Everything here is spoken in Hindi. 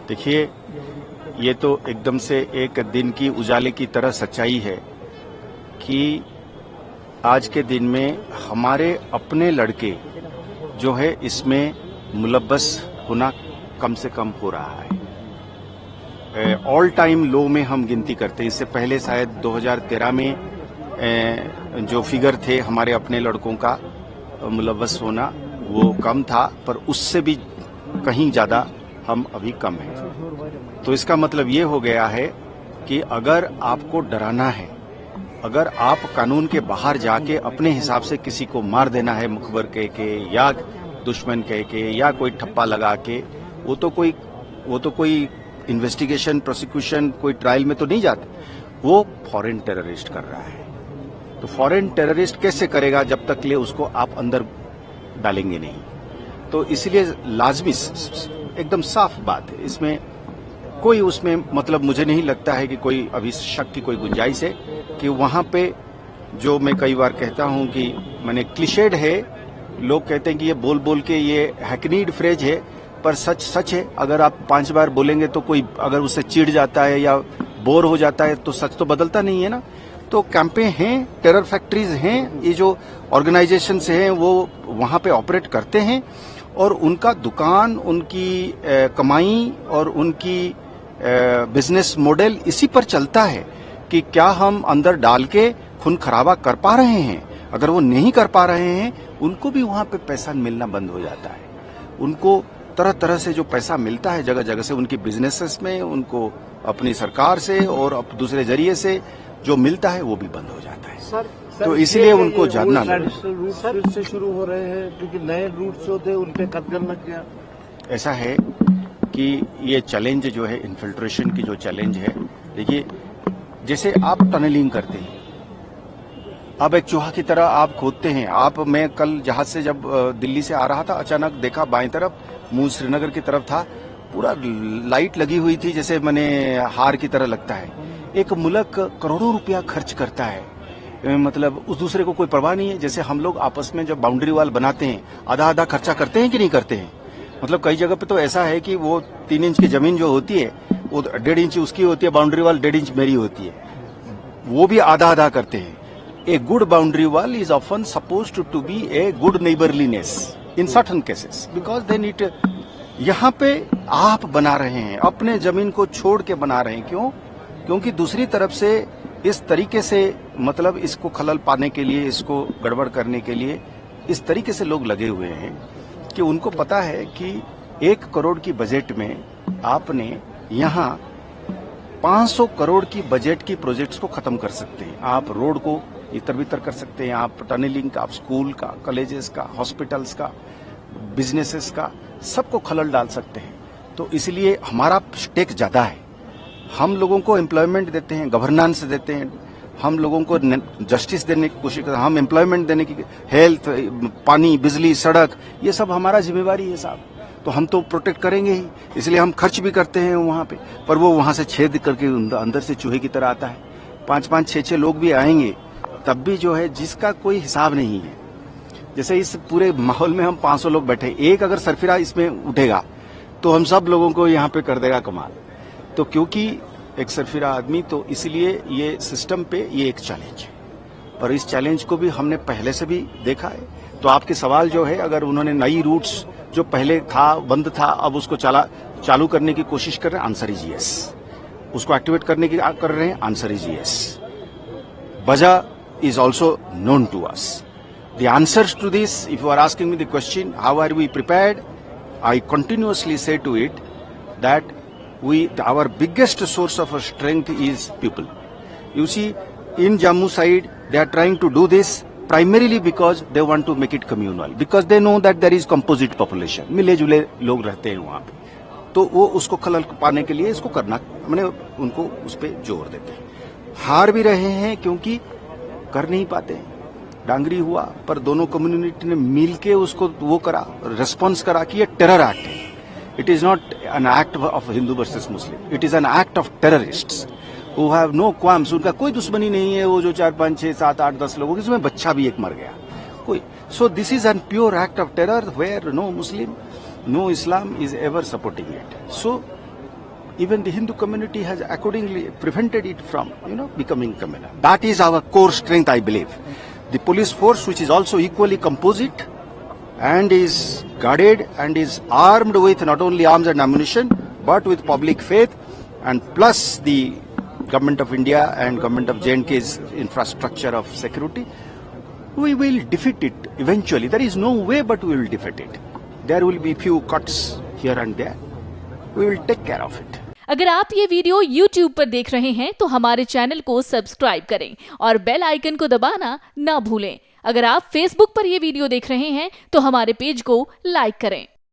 देखिए, ये तो एकदम से एक दिन की उजाले की तरह सच्चाई है कि आज के दिन में हमारे अपने लड़के जो है इसमें मुलव्वस होना कम से कम हो रहा है। ऑल टाइम लो में हम गिनती करते हैं। इससे पहले शायद 2013 में जो फिगर थे हमारे अपने लड़कों का मुलव्वस होना वो कम था, पर उससे भी कहीं ज्यादा हम अभी कम हैं। तो इसका मतलब ये हो गया है कि अगर आपको डराना है, अगर आप कानून के बाहर जाके अपने हिसाब से किसी को मार देना है मुखबर कह के या दुश्मन कह के या कोई ठप्पा लगा के, वो तो कोई इन्वेस्टिगेशन प्रोसिक्यूशन कोई ट्रायल में तो नहीं जाते, वो फॉरेन टेररिस्ट कर रहा है। तो फॉरेन टेररिस्ट कैसे करेगा जब तक ले उसको आप अंदर डालेंगे नहीं। तो इसलिए लाजमी एकदम साफ बात है, इसमें कोई उसमें मतलब मुझे नहीं लगता है कि कोई अभी शक की कोई गुंजाइश है कि वहां पे जो मैं कई बार कहता हूं कि मैंने क्लिशेड है, लोग कहते हैं कि ये बोल बोल के ये हैकनीड फ्रेज है, पर सच सच है। अगर आप 5 बार बोलेंगे तो कोई अगर उससे चिढ़ जाता है या बोर हो जाता है तो सच तो बदलता नहीं है ना। तो कैंपें हैं, टेरर फैक्ट्रीज हैं, ये जो ऑर्गेनाइजेशन हैं वो वहां पे ऑपरेट करते हैं और उनका दुकान, उनकी कमाई और उनकी बिजनेस मॉडल इसी पर चलता है कि क्या हम अंदर डाल के खून खराबा कर पा रहे हैं। अगर वो नहीं कर पा रहे हैं, उनको भी वहां पे पैसा मिलना बंद हो जाता है। उनको तरह तरह से जो पैसा मिलता है जगह जगह से, उनकी बिजनेसेस में, उनको अपनी सरकार से और दूसरे जरिए से जो मिलता है वो भी बंद हो जाता है। तो इसलिए उनको जानना रूट से शुरू हो रहे हैं क्योंकि नए रूट जो थे उन पे कत्ल लग गया। ऐसा है कि ये चैलेंज जो है इन्फिल्ट्रेशन की जो चैलेंज है, देखिए जैसे आप टनलिंग करते हैं, अब एक चूहा की तरह आप खोदते हैं। मैं कल जहाज से जब दिल्ली से आ रहा था, अचानक देखा बाएं तरफ, मुंह श्रीनगर की तरफ था, पूरा लाइट लगी हुई थी, जैसे मैंने हार की तरह लगता है। एक मुल्क करोड़ों रुपया खर्च करता है, मतलब उस दूसरे को कोई परवाह नहीं है। जैसे हम लोग आपस में जब बाउंड्री वॉल बनाते हैं, आधा आधा खर्चा करते हैं कि नहीं करते हैं। मतलब कई जगह पे तो ऐसा है कि वो 3 इंच की जमीन जो होती है वो 1.5 इंच उसकी होती है, बाउंड्री वॉल 1.5 इंच मेरी होती है, वो भी आधा आधा करते हैं। A good boundary wall is often supposed to be a good neighbourliness in certain cases because then it, यहाँ पे आप बना रहे हैं, अपने जमीन को छोड़ के बना रहे हैं। क्यों? क्योंकि दूसरी तरफ से इस तरीके से, मतलब इसको खलल पाने के लिए, इसको गड़बड़ करने के लिए इस तरीके से लोग लगे हुए हैं कि उनको पता है कि 1 करोड़ की बजट में आपने यहाँ 500 करोड़ की बजट की प्रोजेक्ट्स को खत्म कर सकते हैं। आप रोड को इतर बितर कर सकते हैं, आप टनलिंग का, आप स्कूल का, कॉलेजेस का, हॉस्पिटल्स का, बिजनेसेस का, सबको खलल डाल सकते हैं। तो इसलिए हमारा स्टेक ज्यादा है। हम लोगों को एम्प्लॉयमेंट देते हैं, गवर्नेंस देते हैं, हम लोगों को जस्टिस देने की कोशिश करते हैं, हम एम्प्लॉयमेंट देने की, हेल्थ, पानी, बिजली, सड़क, ये सब हमारा जिम्मेवारी है साहब। तो हम तो प्रोटेक्ट करेंगे ही, इसलिए हम खर्च भी करते हैं वहां पे। पर वो वहां से छेद करके अंदर से चूहे की तरह आता है। 5-5, 6-6 लोग भी आएंगे तब भी जो है जिसका कोई हिसाब नहीं है। जैसे इस पूरे माहौल में हम 500 लोग बैठे, एक अगर सरफिरा इसमें उठेगा तो हम सब लोगों को यहाँ पे कर देगा कमाल। तो क्योंकि एक सरफिरा आदमी, तो इसलिए ये सिस्टम पे ये एक चैलेंज है। पर इस चैलेंज को भी हमने पहले से भी देखा है। तो आपके सवाल जो है, अगर उन्होंने नई रूट्स जो पहले था, बंद था, अब उसको चालू करने की कोशिश कर रहे हैं, आंसर इज यस। उसको एक्टिवेट करने की कर रहे हैं, आंसर इज यस। वजह is also known to us. The answers to this, if you are asking me the question, how are we prepared? I continuously say to it that our biggest source of strength is people. You see, in Jammu side, they are trying to do this primarily because they want to make it communal, because they know that there is composite population, मिले जुले लोग रहते हैं वहाँ पे, तो वो उसको खलल पाने के लिए इसको करना, मैंने उनको उस पर जोर देते हैं। हार भी रहे हैं क्योंकि कर नहीं पाते। डांगरी हुआ, पर दोनों कम्युनिटी ने मिल के उसको वो करा, रेस्पॉन्स करा कि ये टेरर एक्ट है। It is not an act of Hindu versus Muslim, it is an act of terrorists who have no qualms. उनका कोई दुश्मनी नहीं है, वो जो 4, 5, 6, 7, 8, 10 लोगों, इसमें बच्चा भी एक मर गया कोई। So this is an pure act of terror where no Muslim, no Islam is ever supporting it. So even the Hindu community has accordingly prevented it from, becoming communal. That is our core strength, I believe. The police force, which is also equally composite and is guarded and is armed with not only arms and ammunition, but with public faith, and plus the Government of India and Government of J&K's infrastructure of security, we will defeat it eventually. There is no way but we will defeat it. There will be few cuts here and there. We will take care of it. अगर आप ये वीडियो YouTube पर देख रहे हैं तो हमारे चैनल को सब्सक्राइब करें और बेल आइकन को दबाना ना भूलें। अगर आप Facebook पर ये वीडियो देख रहे हैं तो हमारे पेज को लाइक करें।